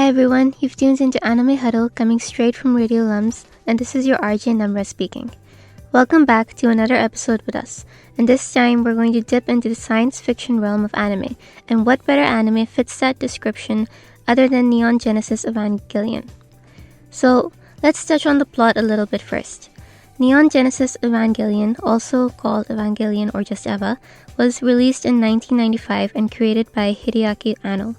Hi everyone, you've tuned into Anime Huddle coming straight from Radio LUMS, and this is your RJ Namrah speaking. Welcome back to another episode with us, and this time we're going to dip into the science fiction realm of anime, and what better anime fits that description other than Neon Genesis Evangelion. So, let's touch on the plot a little bit first. Neon Genesis Evangelion, also called Evangelion or just Eva, was released in 1995 and created by Hideaki Anno.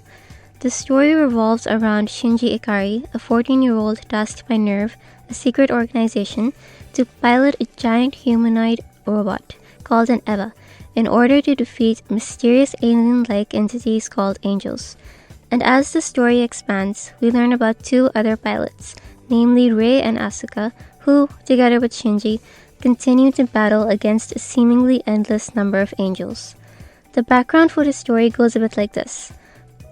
The story revolves around Shinji Ikari, a 14-year-old tasked by NERV, a secret organization, to pilot a giant humanoid robot called an Eva in order to defeat mysterious alien-like entities called angels. And as the story expands, we learn about two other pilots, namely Rei and Asuka, who, together with Shinji, continue to battle against a seemingly endless number of angels. The background for the story goes a bit like this.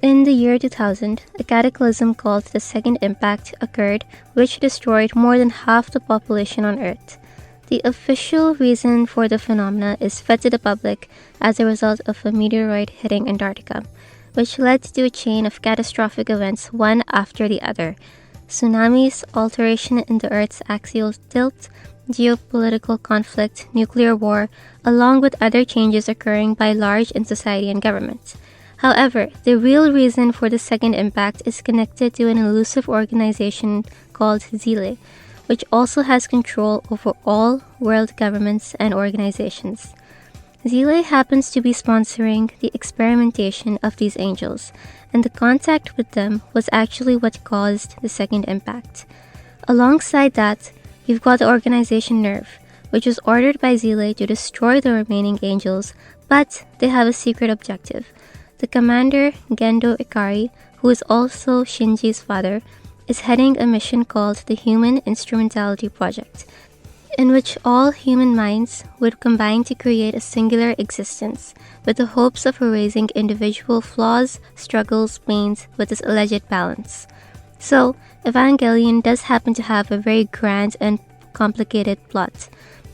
In the year 2000, a cataclysm called the Second Impact occurred, which destroyed more than half the population on Earth. The official reason for the phenomena is fed to the public as a result of a meteoroid hitting Antarctica, which led to a chain of catastrophic events one after the other. Tsunamis, alteration in the Earth's axial tilt, geopolitical conflict, nuclear war, along with other changes occurring by large in society and government. However, the real reason for the Second Impact is connected to an elusive organization called Zile, which also has control over all world governments and organizations. Zile happens to be sponsoring the experimentation of these angels, and the contact with them was actually what caused the Second Impact. Alongside that, you've got the organization NERV, which was ordered by Zile to destroy the remaining angels, but they have a secret objective. The commander, Gendo Ikari, who is also Shinji's father, is heading a mission called the Human Instrumentality Project, in which all human minds would combine to create a singular existence, with the hopes of erasing individual flaws, struggles, pains with this alleged balance. So, Evangelion does happen to have a very grand and complicated plot,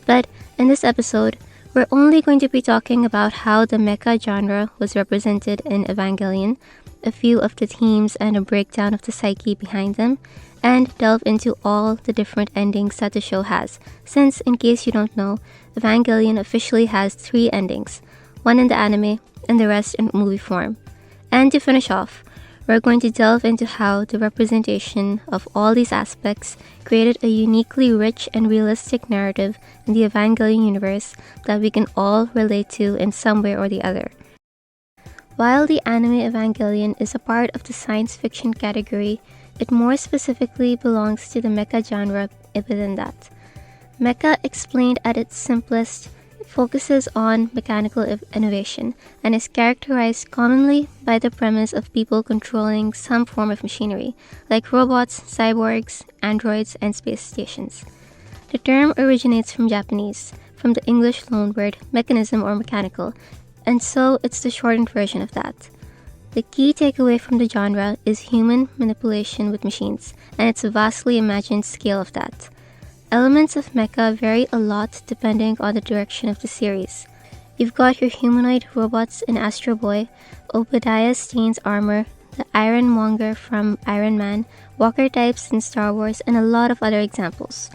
but in this episode, we're only going to be talking about how the mecha genre was represented in Evangelion, a few of the themes and a breakdown of the psyche behind them, and delve into all the different endings that the show has, since, in case you don't know, Evangelion officially has 3 endings, one in the anime and the rest in movie form. And to finish off, we're going to delve into how the representation of all these aspects created a uniquely rich and realistic narrative in the Evangelion universe that we can all relate to in some way or the other. While the anime Evangelion is a part of the science fiction category, it more specifically belongs to the mecha genre within that. Mecha, explained at its simplest, focuses on mechanical innovation and is characterized commonly by the premise of people controlling some form of machinery, like robots, cyborgs, androids, and space stations. The term originates from Japanese, from the English loanword mechanism or mechanical, and so it's the shortened version of that. The key takeaway from the genre is human manipulation with machines, and its vastly imagined scale of that. Elements of mecha vary a lot depending on the direction of the series. You've got your humanoid robots in Astro Boy, Obadiah Stane's armor, the Ironmonger from Iron Man, walker types in Star Wars, and a lot of other examples.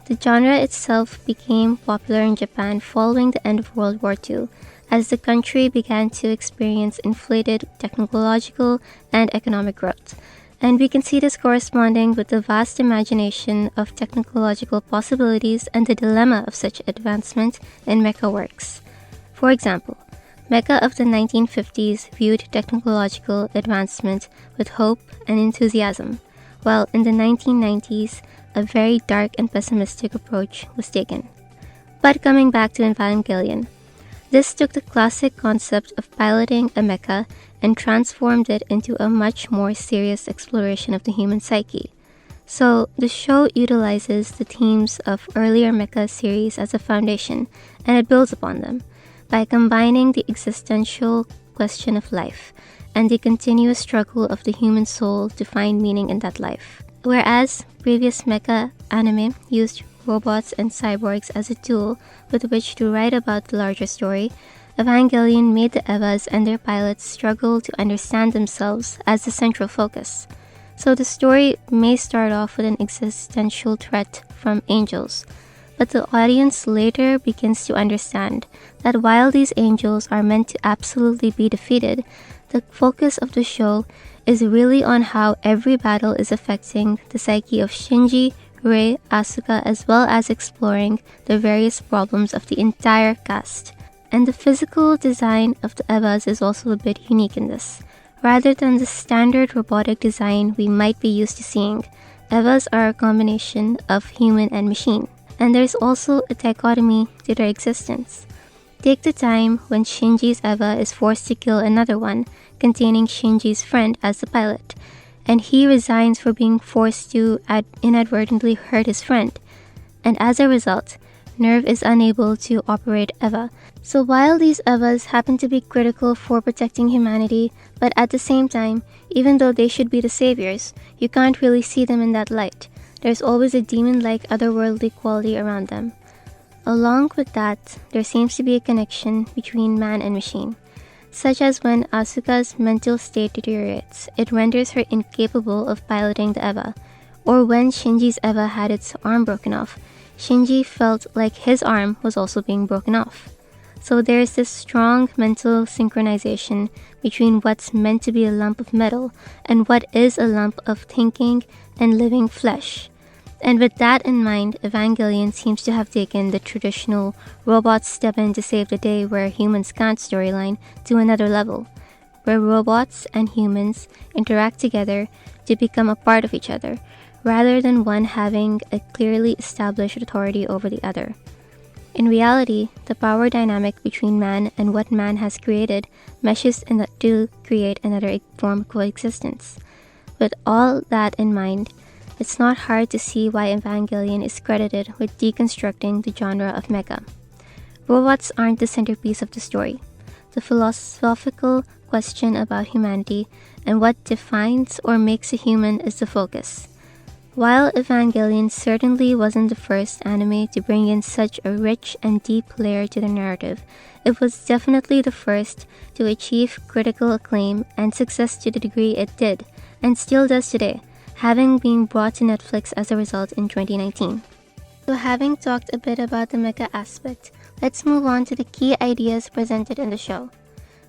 The genre itself became popular in Japan following the end of World War II, as the country began to experience inflated technological and economic growth. And we can see this corresponding with the vast imagination of technological possibilities and the dilemma of such advancement in mecha works. For example, mecha of the 1950s viewed technological advancement with hope and enthusiasm, while in the 1990s, a very dark and pessimistic approach was taken. But coming back to Evangelion, this took the classic concept of piloting a mecha and transformed it into a much more serious exploration of the human psyche. So, the show utilizes the themes of earlier mecha series as a foundation, and it builds upon them, by combining the existential question of life and the continuous struggle of the human soul to find meaning in that life. Whereas previous mecha anime used robots and cyborgs as a tool with which to write about the larger story, Evangelion made the Evas and their pilots struggle to understand themselves as the central focus. So the story may start off with an existential threat from angels, but the audience later begins to understand that while these angels are meant to absolutely be defeated, the focus of the show is really on how every battle is affecting the psyche of Shinji, Rei, Asuka, as well as exploring the various problems of the entire cast. And the physical design of the Evas is also a bit unique in this. Rather than the standard robotic design we might be used to seeing, Evas are a combination of human and machine. And there's also a dichotomy to their existence. Take the time when Shinji's Eva is forced to kill another one, containing Shinji's friend as the pilot, and he resigns for being forced to inadvertently hurt his friend. And as a result, Nerve is unable to operate Eva. So while these Evas happen to be critical for protecting humanity, but at the same time, even though they should be the saviors, you can't really see them in that light. There's always a demon-like otherworldly quality around them. Along with that, there seems to be a connection between man and machine, such as when Asuka's mental state deteriorates, it renders her incapable of piloting the Eva, or when Shinji's Eva had its arm broken off, Shinji felt like his arm was also being broken off. So there's this strong mental synchronization between what's meant to be a lump of metal and what is a lump of thinking and living flesh. And with that in mind, Evangelion seems to have taken the traditional robots step in to save the day where humans can't storyline to another level, where robots and humans interact together to become a part of each other, rather than one having a clearly established authority over the other. In reality, the power dynamic between man and what man has created meshes to create another form of coexistence. With all that in mind, it's not hard to see why Evangelion is credited with deconstructing the genre of mecha. Robots aren't the centerpiece of the story. The philosophical question about humanity and what defines or makes a human is the focus. While Evangelion certainly wasn't the first anime to bring in such a rich and deep layer to the narrative, it was definitely the first to achieve critical acclaim and success to the degree it did, and still does today, having been brought to Netflix as a result in 2019. So having talked a bit about the mecha aspect, let's move on to the key ideas presented in the show.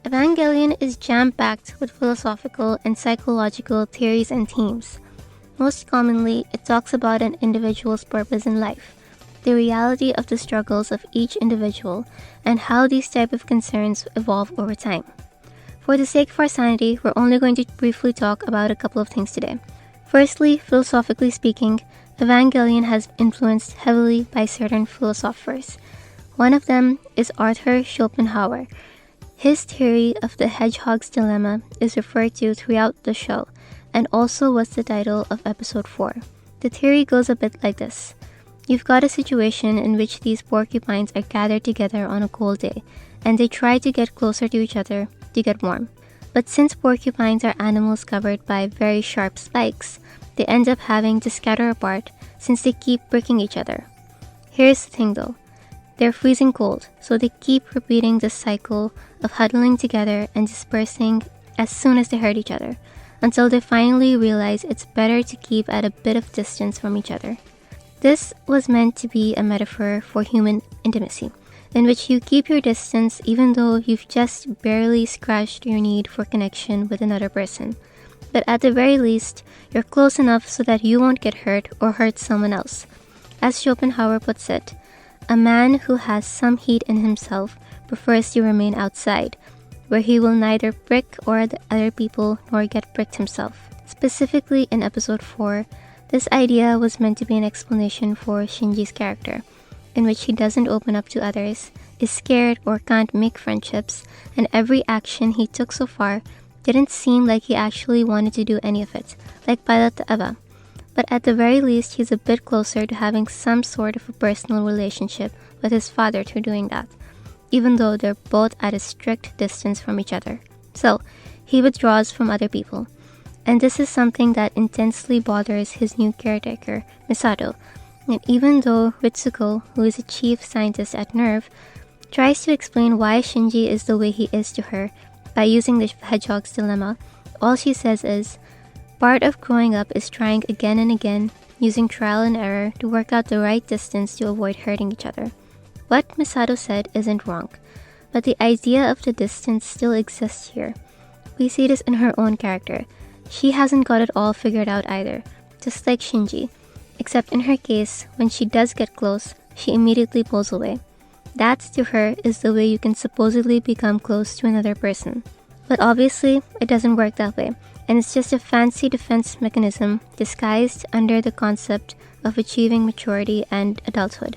Evangelion is jam-packed with philosophical and psychological theories and themes. Most commonly, it talks about an individual's purpose in life, the reality of the struggles of each individual, and how these type of concerns evolve over time. For the sake of our sanity, we're only going to briefly talk about a couple of things today. Firstly, philosophically speaking, Evangelion has influenced heavily by certain philosophers. One of them is Arthur Schopenhauer. His theory of the hedgehog's dilemma is referred to throughout the show, and also was the title of episode 4. The theory goes a bit like this. You've got a situation in which these porcupines are gathered together on a cold day, and they try to get closer to each other to get warm. But since porcupines are animals covered by very sharp spikes, they end up having to scatter apart since they keep pricking each other. Here's the thing though. They're freezing cold, so they keep repeating this cycle of huddling together and dispersing as soon as they hurt each other, until they finally realize it's better to keep at a bit of distance from each other. This was meant to be a metaphor for human intimacy, in which you keep your distance even though you've just barely scratched your need for connection with another person. But at the very least, you're close enough so that you won't get hurt or hurt someone else. As Schopenhauer puts it, a man who has some heat in himself prefers to remain outside, where he will neither prick or the other people nor get pricked himself. Specifically in episode 4, this idea was meant to be an explanation for Shinji's character, in which he doesn't open up to others, is scared or can't make friendships, and every action he took so far didn't seem like he actually wanted to do any of it, like pilot the Eva. But at the very least, he's a bit closer to having some sort of a personal relationship with his father through doing that, even though they're both at a strict distance from each other. So, he withdraws from other people. And this is something that intensely bothers his new caretaker, Misato. And even though Ritsuko, who is a chief scientist at NERV, tries to explain why Shinji is the way he is to her by using the hedgehog's dilemma, all she says is, Part of growing up is trying again and again, using trial and error to work out the right distance to avoid hurting each other. What Misato said isn't wrong, but the idea of the distance still exists here. We see this in her own character. She hasn't got it all figured out either, just like Shinji, except in her case, when she does get close, she immediately pulls away. That, to her, is the way you can supposedly become close to another person. But obviously, it doesn't work that way, and it's just a fancy defense mechanism disguised under the concept of achieving maturity and adulthood.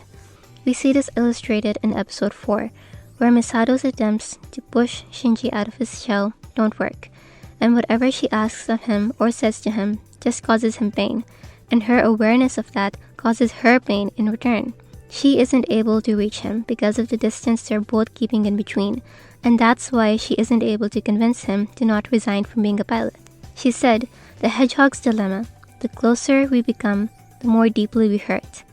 We see this illustrated in episode 4, where Misato's attempts to push Shinji out of his shell don't work, and whatever she asks of him or says to him just causes him pain, and her awareness of that causes her pain in return. She isn't able to reach him because of the distance they're both keeping in between, and that's why she isn't able to convince him to not resign from being a pilot. She said, "The hedgehog's dilemma, the closer we become, the more deeply we hurt.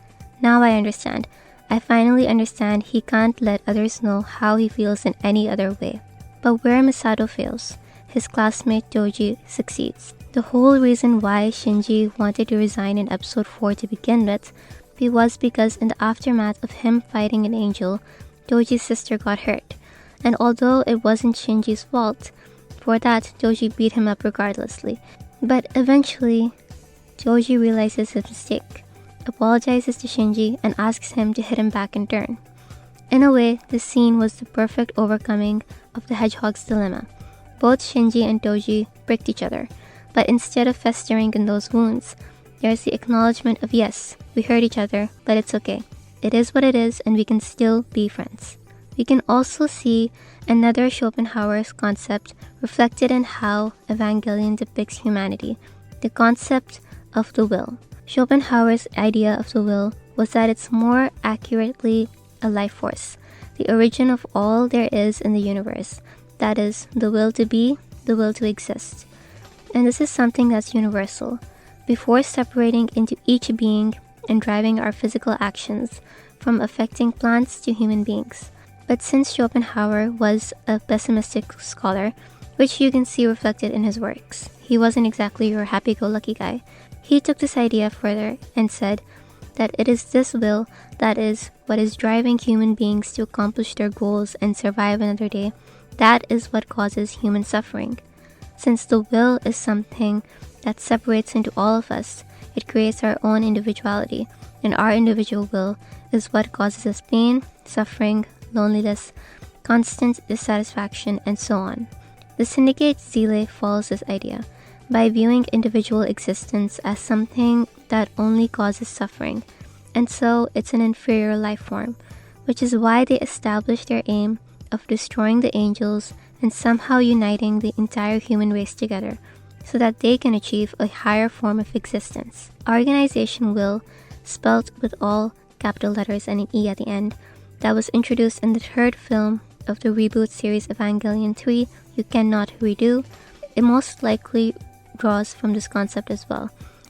Now I understand. I finally understand he can't let others know how he feels in any other way." But where Misato fails, his classmate Doji succeeds. The whole reason why Shinji wanted to resign in episode 4 to begin with was because in the aftermath of him fighting an angel, Doji's sister got hurt. And although it wasn't Shinji's fault, for that Doji beat him up regardlessly. But eventually, Doji realizes his mistake, apologizes to Shinji, and asks him to hit him back in turn. In a way, this scene was the perfect overcoming of the hedgehog's dilemma. Both Shinji and Doji bricked each other, but instead of festering in those wounds, there's the acknowledgement of yes, we hurt each other, but it's okay. It is what it is, and we can still be friends. We can also see another Schopenhauer's concept reflected in how Evangelion depicts humanity, the concept of the will. Schopenhauer's idea of the will was that it's more accurately a life force, the origin of all there is in the universe. That is, the will to be, the will to exist. And this is something that's universal. Before separating into each being and driving our physical actions, from affecting plants to human beings. But since Schopenhauer was a pessimistic scholar, which you can see reflected in his works, he wasn't exactly your happy-go-lucky guy. He took this idea further and said that it is this will that is what is driving human beings to accomplish their goals and survive another day. That is what causes human suffering. Since the will is something that separates into all of us, it creates our own individuality, and our individual will is what causes us pain, suffering, loneliness, constant dissatisfaction, and so on. The syndicate Zile follows this idea by viewing individual existence as something that only causes suffering, and so it's an inferior life form, which is why they established their aim of destroying the angels and somehow uniting the entire human race together, so that they can achieve a higher form of existence. Organization Will, spelt with all capital letters and an E at the end, that was introduced in the third film of the reboot series Evangelion 3, You Cannot Redo. It most likely draws from this concept as well,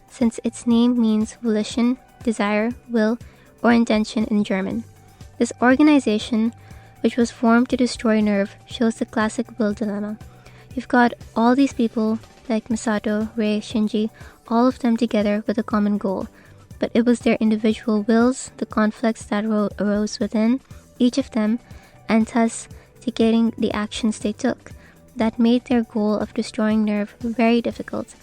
since its name means volition, desire, will, or intention in German. This organization, which was formed to destroy Nerve, shows the classic will dilemma. You've got all these people, like Misato, Rei, Shinji, all of them together with a common goal. But it was their individual wills, the conflicts that arose within each of them, and thus dictating the actions they took, that made their goal of destroying Nerve very difficult,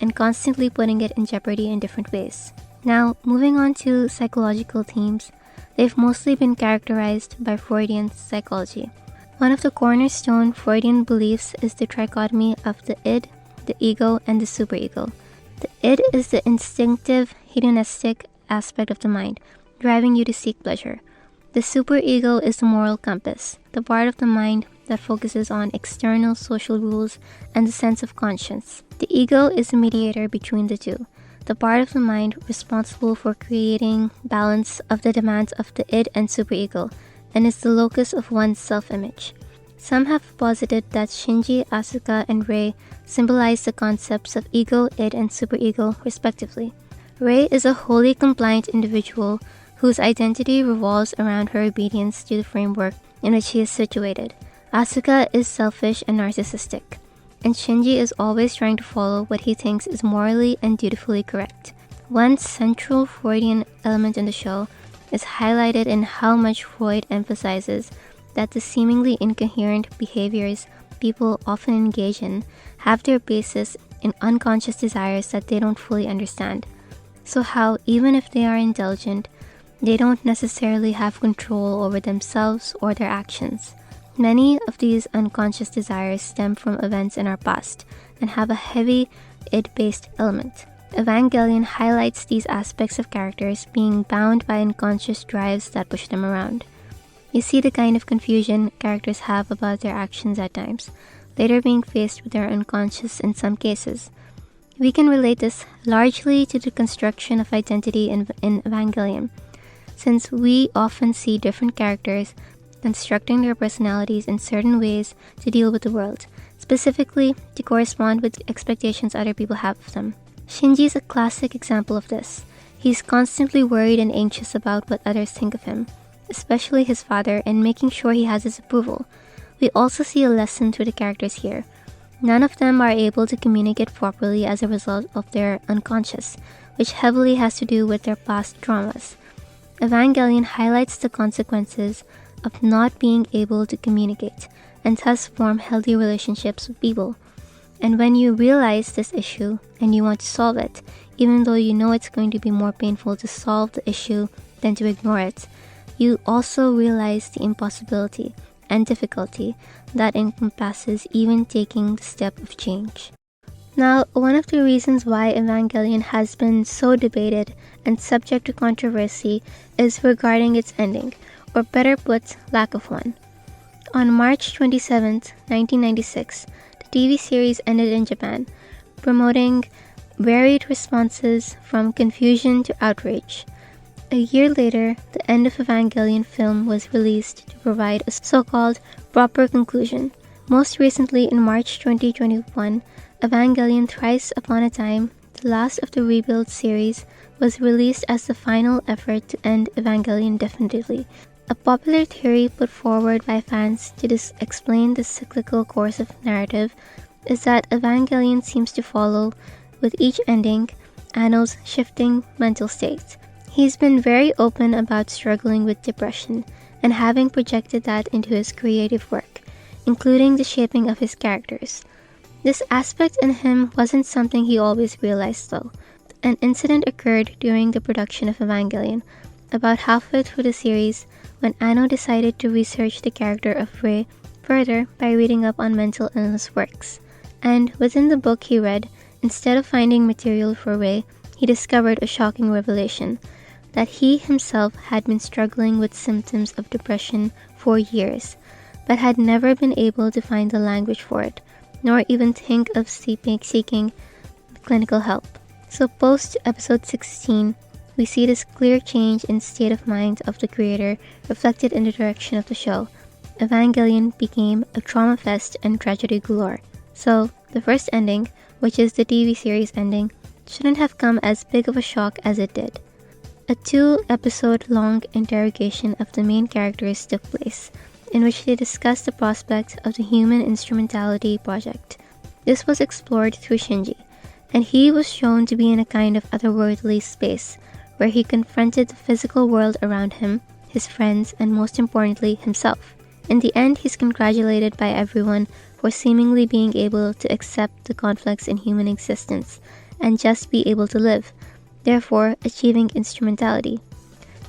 and constantly putting it in jeopardy in different ways. Now, moving on to psychological themes, they've mostly been characterized by Freudian psychology. One of the cornerstone Freudian beliefs is the trichotomy of the id, the ego, and the superego. The id is the instinctive, hedonistic aspect of the mind, driving you to seek pleasure. The superego is the moral compass, the part of the mind that focuses on external social rules and the sense of conscience. The ego is the mediator between the two, the part of the mind responsible for creating balance of the demands of the id and superego, and is the locus of one's self-image. Some have posited that Shinji, Asuka, and Rei symbolize the concepts of ego, id, and superego, respectively. Rei is a wholly compliant individual whose identity revolves around her obedience to the framework in which she is situated. Asuka is selfish and narcissistic. and Shinji is always trying to follow what he thinks is morally and dutifully correct. One central Freudian element in the show is highlighted in how much Freud emphasizes that the seemingly incoherent behaviors people often engage in have their basis in unconscious desires that they don't fully understand. So how, even if they are indulgent, they don't necessarily have control over themselves or their actions. Many of these unconscious desires stem from events in our past and have a heavy id-based element. Evangelion highlights these aspects of characters being bound by unconscious drives that push them around. You see the kind of confusion characters have about their actions at times, later being faced with their unconscious in some cases. We can relate this largely to the construction of identity in Evangelion, since we often see different characters constructing their personalities in certain ways to deal with the world, specifically to correspond with expectations other people have of them. Shinji is a classic example of this. He's constantly worried and anxious about what others think of him, especially his father, and making sure he has his approval. We also see a lesson to the characters here. None of them are able to communicate properly as a result of their unconscious, which heavily has to do with their past traumas. Evangelion highlights the consequences of not being able to communicate and thus form healthy relationships with people. And when you realize this issue and you want to solve it, even though you know it's going to be more painful to solve the issue than to ignore it, you also realize the impossibility and difficulty that encompasses even taking the step of change. Now, one of the reasons why Evangelion has been so debated and subject to controversy is regarding its ending, or better put, lack of one. On March 27, 1996, the TV series ended in Japan, promoting varied responses from confusion to outrage. A year later, the end of Evangelion film was released to provide a so-called proper conclusion. Most recently, in March 2021, Evangelion Thrice Upon a Time, the last of the Rebuild series, was released as the final effort to end Evangelion definitively. A popular theory put forward by fans to explain this cyclical course of narrative is that Evangelion seems to follow, with each ending, Anno's shifting mental states. He's been very open about struggling with depression and having projected that into his creative work, including the shaping of his characters. This aspect in him wasn't something he always realized though. An incident occurred during the production of Evangelion, about halfway through the series, when Anno decided to research the character of Rei further by reading up on mental illness works. And within the book he read, instead of finding material for Rei, he discovered a shocking revelation, that he himself had been struggling with symptoms of depression for years, but had never been able to find the language for it, nor even think of seeking clinical help. So post episode 16, we see this clear change in state of mind of the creator reflected in the direction of the show. Evangelion became a trauma fest and tragedy galore. So the first ending, which is the TV series ending, shouldn't have come as big of a shock as it did. A 2-episode-long interrogation of the main characters took place, in which they discussed the prospect of the Human Instrumentality Project. This was explored through Shinji, and he was shown to be in a kind of otherworldly space, where he confronted the physical world around him, his friends, and most importantly, himself. In the end, he's congratulated by everyone for seemingly being able to accept the conflicts in human existence, and just be able to live, therefore achieving instrumentality.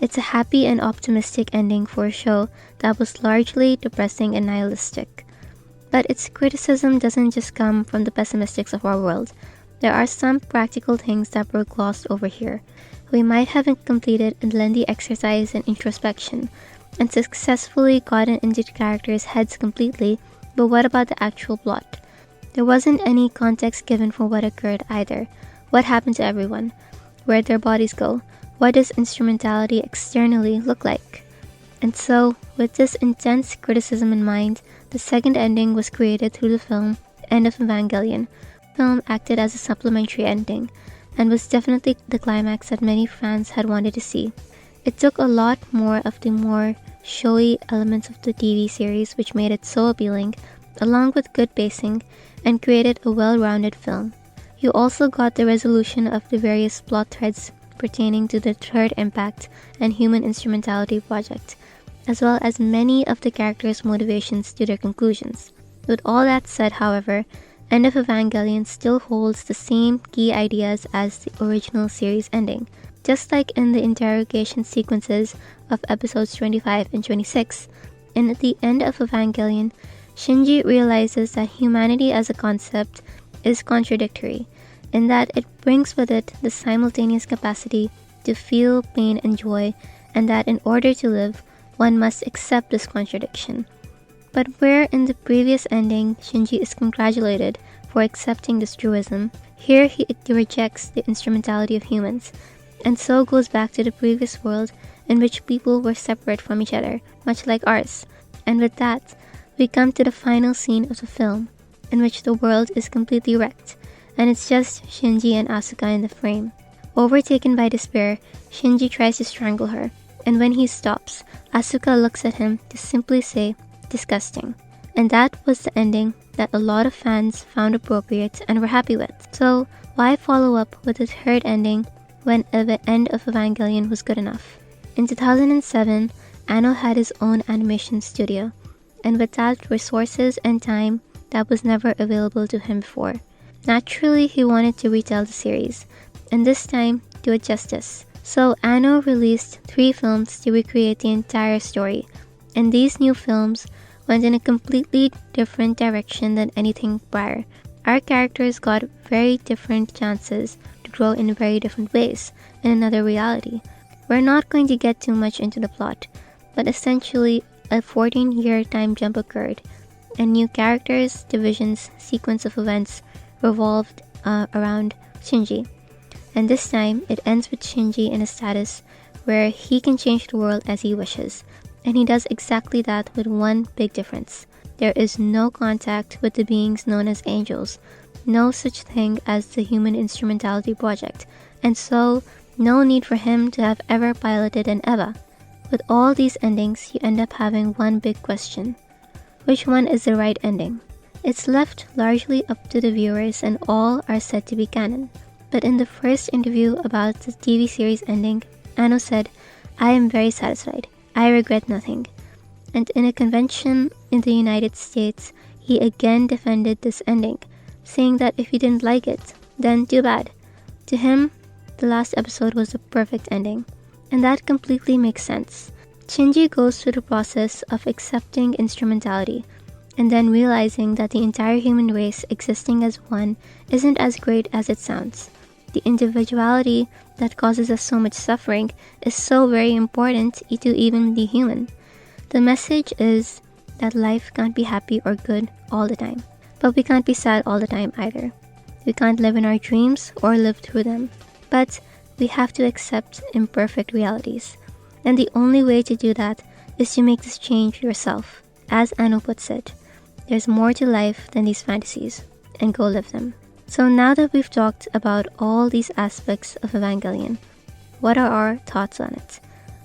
It's a happy and optimistic ending for a show that was largely depressing and nihilistic. But its criticism doesn't just come from the pessimists of our world. There are some practical things that were glossed over here. We might have completed a lengthy exercise in introspection and successfully gotten into the characters' heads completely, but what about the actual plot? There wasn't any context given for what occurred either. What happened to everyone? Where'd their bodies go? What does instrumentality externally look like? And so, with this intense criticism in mind, the second ending was created through the film End of Evangelion. The film acted as a supplementary ending, and was definitely the climax that many fans had wanted to see. It took a lot more of the more showy elements of the TV series, which made it so appealing, along with good pacing, and created a well-rounded film. You also got the resolution of the various plot threads pertaining to the Third Impact and Human Instrumentality project, as well as many of the characters' motivations to their conclusions. With all that said, however, End of Evangelion still holds the same key ideas as the original series ending. Just like in the interrogation sequences of episodes 25 and 26, and at the end of Evangelion, Shinji realizes that humanity as a concept is contradictory, in that it brings with it the simultaneous capacity to feel pain and joy, and that in order to live, one must accept this contradiction. But where in the previous ending Shinji is congratulated for accepting this truism, here he rejects the instrumentality of humans, and so goes back to the previous world in which people were separate from each other, much like ours. And with that, we come to the final scene of the film, in which the world is completely wrecked, and it's just Shinji and Asuka in the frame. Overtaken by despair, Shinji tries to strangle her, and when he stops, Asuka looks at him to simply say, "Disgusting." And that was the ending that a lot of fans found appropriate and were happy with. So why follow up with the third ending when the end of Evangelion was good enough? In 2007, Anno had his own animation studio, and with that resources and time that was never available to him before. Naturally, he wanted to retell the series, and this time do it justice. So Anno released 3 films to recreate the entire story, and these new films went in a completely different direction than anything prior. Our characters got very different chances to grow in very different ways in another reality. We're not going to get too much into the plot, but essentially a 14-year time jump occurred, and new characters, divisions, sequence of events revolved around Shinji. And this time, it ends with Shinji in a status where he can change the world as he wishes. And he does exactly that with one big difference. There is no contact with the beings known as angels, no such thing as the Human Instrumentality Project, and so no need for him to have ever piloted an EVA. With all these endings, you end up having one big question. Which one is the right ending? It's left largely up to the viewers, and all are said to be canon. But in the first interview about the TV series ending, Anno said, "I am very satisfied. I regret nothing." And in a convention in the United States, he again defended this ending, saying that if he didn't like it, then too bad. To him, the last episode was the perfect ending, and that completely makes sense. Shinji goes through the process of accepting instrumentality, and then realizing that the entire human race existing as one isn't as great as it sounds. The individuality that causes us so much suffering is so very important to even be human. The message is that life can't be happy or good all the time, but we can't be sad all the time either. We can't live in our dreams or live through them, but we have to accept imperfect realities. And the only way to do that is to make this change yourself. As Anno puts it, there's more to life than these fantasies, and go live them. So now that we've talked about all these aspects of Evangelion, what are our thoughts on it?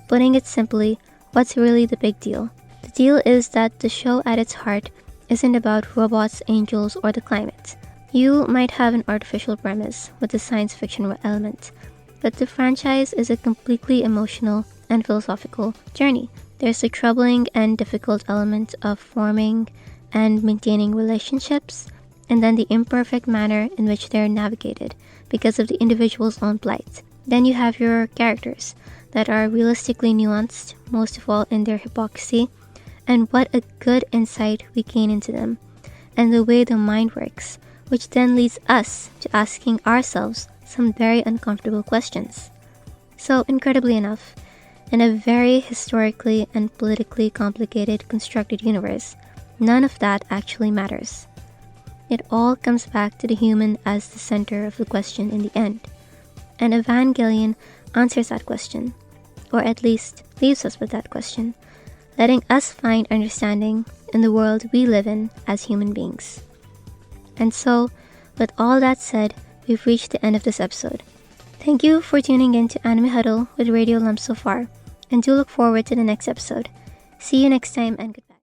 Putting it simply, what's really the big deal? The deal is that the show at its heart isn't about robots, angels, or the climate. You might have an artificial premise with the science fiction element, but the franchise is a completely emotional and philosophical journey. There's the troubling and difficult element of forming and maintaining relationships, and then the imperfect manner in which they're navigated because of the individual's own plight. Then you have your characters that are realistically nuanced, most of all in their hypocrisy, and what a good insight we gain into them, and the way the mind works, which then leads us to asking ourselves some very uncomfortable questions. So, incredibly enough, in a very historically and politically complicated constructed universe, none of that actually matters. It all comes back to the human as the center of the question in the end. And Evangelion answers that question, or at least leaves us with that question, letting us find understanding in the world we live in as human beings. And so, with all that said, we've reached the end of this episode. Thank you for tuning in to Anime Huddle with Radio LUMS so far, and do look forward to the next episode. See you next time, and goodbye.